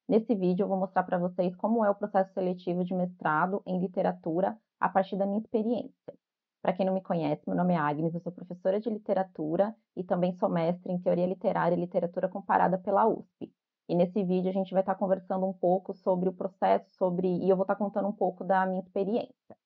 Nesse vídeo eu vou mostrar para vocês como é o processo seletivo de mestrado em literatura a partir da minha experiência. Para quem não me conhece, meu nome é Agnes, eu sou professora de literatura e também sou mestre em teoria literária e literatura comparada pela USP. E nesse vídeo a gente vai estar conversando um pouco sobre o processo, e eu vou estar contando um pouco da minha experiência.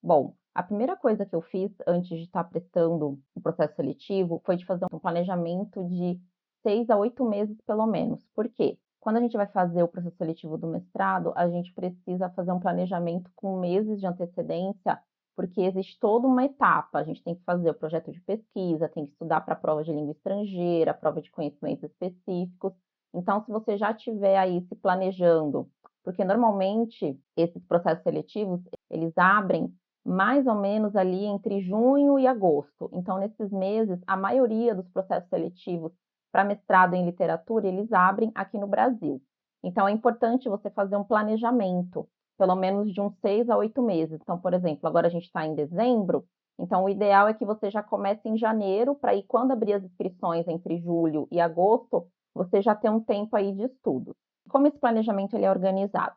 Bom, a primeira coisa que eu fiz antes de estar prestando o processo seletivo foi de fazer um planejamento de 6 a 8 meses, pelo menos. Por quê? Quando a gente vai fazer o processo seletivo do mestrado, a gente precisa fazer um planejamento com meses de antecedência, porque existe toda uma etapa. A gente tem que fazer o projeto de pesquisa, tem que estudar para a prova de língua estrangeira, prova de conhecimentos específicos. Então, se você já estiver aí se planejando, porque normalmente esses processos seletivos, eles abrem mais ou menos ali entre junho e agosto. Então, nesses meses, a maioria dos processos seletivos para mestrado em literatura, eles abrem aqui no Brasil. Então, é importante você fazer um planejamento, pelo menos de uns 6 a 8 meses. Então, por exemplo, agora a gente está em dezembro, então o ideal é que você já comece em janeiro, para ir quando abrir as inscrições entre julho e agosto, você já ter um tempo aí de estudo. Como esse planejamento ele é organizado?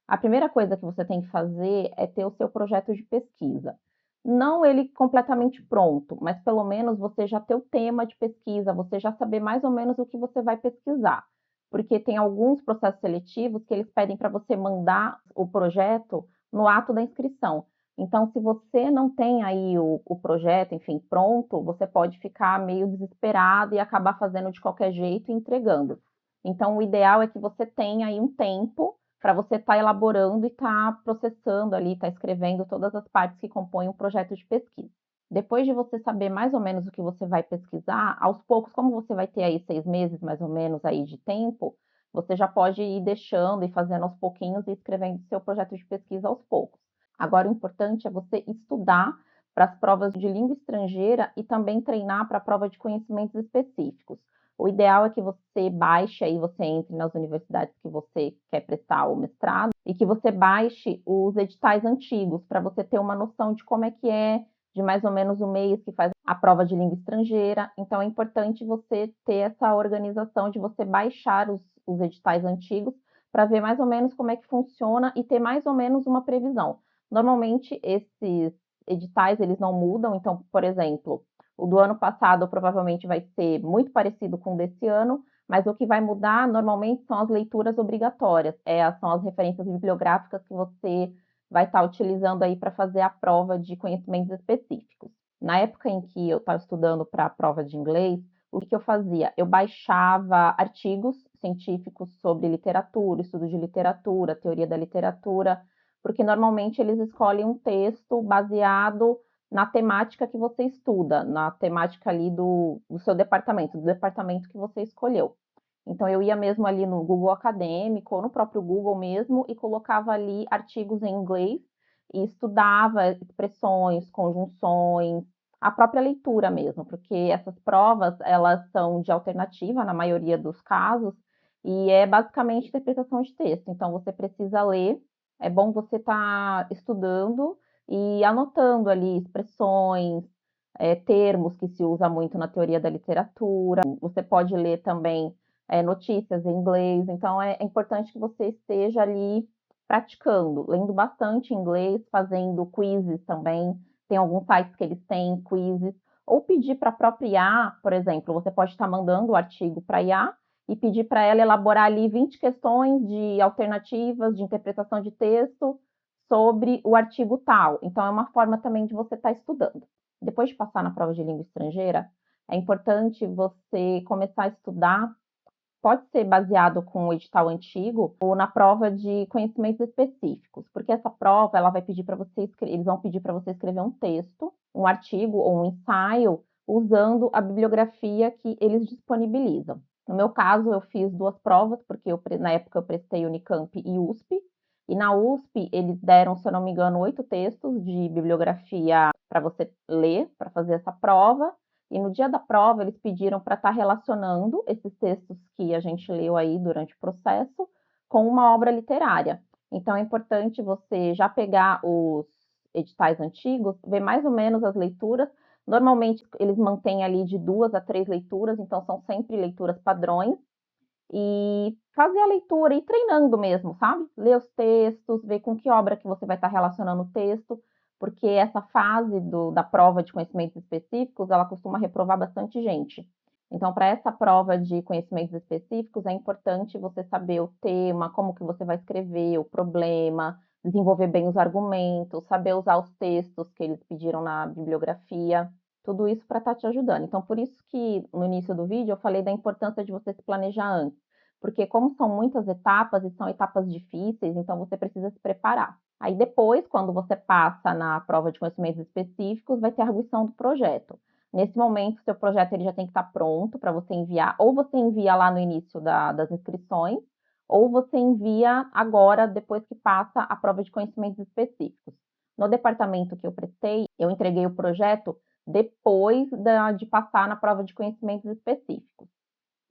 A primeira coisa que você tem que fazer é ter o seu projeto de pesquisa. Não ele completamente pronto, mas pelo menos você já ter o tema de pesquisa, você já saber mais ou menos o que você vai pesquisar. Porque tem alguns processos seletivos que eles pedem para você mandar o projeto no ato da inscrição. Então, se você não tem aí o projeto, enfim, pronto, você pode ficar meio desesperado e acabar fazendo de qualquer jeito e entregando. Então, o ideal é que você tenha aí um tempo para você estar elaborando e estar processando ali, estar escrevendo todas as partes que compõem o projeto de pesquisa. Depois de você saber mais ou menos o que você vai pesquisar, aos poucos, como você vai ter aí 6 meses mais ou menos aí de tempo, você já pode ir deixando e fazendo aos pouquinhos e escrevendo seu projeto de pesquisa aos poucos. Agora, o importante é você estudar para as provas de língua estrangeira e também treinar para a prova de conhecimentos específicos. O ideal é que você baixe aí, você entre nas universidades que você quer prestar o mestrado e que você baixe os editais antigos para você ter uma noção de como é, de mais ou menos o mês que faz a prova de língua estrangeira. Então é importante você ter essa organização de você baixar os editais antigos para ver mais ou menos como é que funciona e ter mais ou menos uma previsão. Normalmente esses editais eles não mudam, então, por exemplo, o do ano passado provavelmente vai ser muito parecido com o desse ano, mas o que vai mudar normalmente são as leituras obrigatórias, são as referências bibliográficas que você vai estar utilizando aí para fazer a prova de conhecimentos específicos. Na época em que eu estava estudando para a prova de inglês, o que eu fazia? Eu baixava artigos científicos sobre literatura, estudo de literatura, teoria da literatura, porque normalmente eles escolhem um texto baseado na temática que você estuda, na temática ali do seu departamento, do departamento que você escolheu. Então, eu ia mesmo ali no Google Acadêmico, ou no próprio Google mesmo, e colocava ali artigos em inglês, e estudava expressões, conjunções, a própria leitura mesmo, porque essas provas, elas são de alternativa, na maioria dos casos, e é basicamente interpretação de texto. Então, você precisa ler, é bom você estar estudando e anotando ali expressões, termos que se usa muito na teoria da literatura. Você pode ler também notícias em inglês, então é importante que você esteja ali praticando, lendo bastante inglês, fazendo quizzes também. Tem alguns sites que eles têm quizzes, ou pedir para a própria IA, por exemplo, você pode estar mandando o artigo para a IA e pedir para ela elaborar ali 20 questões de alternativas de interpretação de texto sobre o artigo tal. Então, é uma forma também de você estar estudando. Depois de passar na prova de língua estrangeira, é importante você começar a estudar. Pode ser baseado com o edital antigo ou na prova de conhecimentos específicos, porque essa prova ela vai pedir para você, eles vão pedir para você escrever um texto, um artigo ou um ensaio usando a bibliografia que eles disponibilizam. No meu caso, eu fiz 2 provas, porque na época eu prestei Unicamp e USP, e na USP eles deram, se eu não me engano, 8 textos de bibliografia para você ler, para fazer essa prova, e no dia da prova, eles pediram para estar relacionando esses textos que a gente leu aí durante o processo com uma obra literária. Então, é importante você já pegar os editais antigos, ver mais ou menos as leituras. Normalmente, eles mantêm ali de 2 a 3 leituras, então são sempre leituras padrões. e fazer a leitura e treinando mesmo, sabe? Ler os textos, ver com que obra que você vai estar relacionando o texto, porque essa fase da prova de conhecimentos específicos, ela costuma reprovar bastante gente. Então, para essa prova de conhecimentos específicos, é importante você saber o tema, como que você vai escrever, o problema, desenvolver bem os argumentos, saber usar os textos que eles pediram na bibliografia, tudo isso para estar te ajudando. Então, por isso que no início do vídeo eu falei da importância de você se planejar antes, porque como são muitas etapas e são etapas difíceis, então você precisa se preparar. Aí depois, quando você passa na prova de conhecimentos específicos, vai ter a arguição do projeto. Nesse momento, seu projeto ele já tem que estar pronto para você enviar, ou você envia lá no início das inscrições, ou você envia agora, depois que passa a prova de conhecimentos específicos. No departamento que eu prestei, eu entreguei o projeto depois de passar na prova de conhecimentos específicos.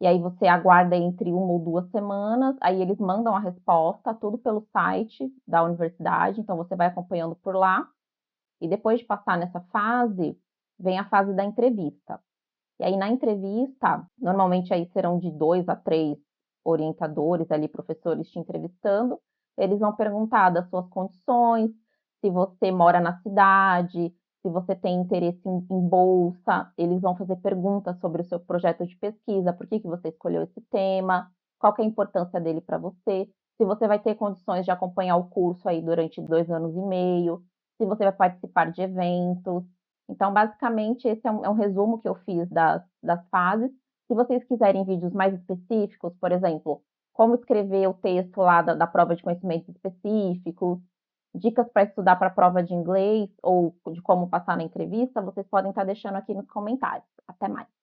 E aí você aguarda entre 1 ou 2 semanas, aí eles mandam a resposta, tudo pelo site da universidade, então você vai acompanhando por lá. E depois de passar nessa fase, vem a fase da entrevista. E aí na entrevista, normalmente aí serão de 2 a 3 orientadores ali, professores te entrevistando. Eles vão perguntar das suas condições, se você mora na cidade, se você tem interesse em bolsa. Eles vão fazer perguntas sobre o seu projeto de pesquisa, por que você escolheu esse tema, qual que é a importância dele para você, se você vai ter condições de acompanhar o curso aí durante 2 anos e meio, se você vai participar de eventos. Então, basicamente, esse é um resumo que eu fiz das fases. Se vocês quiserem vídeos mais específicos, por exemplo, como escrever o texto lá da prova de conhecimentos específicos, dicas para estudar para a prova de inglês ou de como passar na entrevista, vocês podem estar deixando aqui nos comentários. Até mais!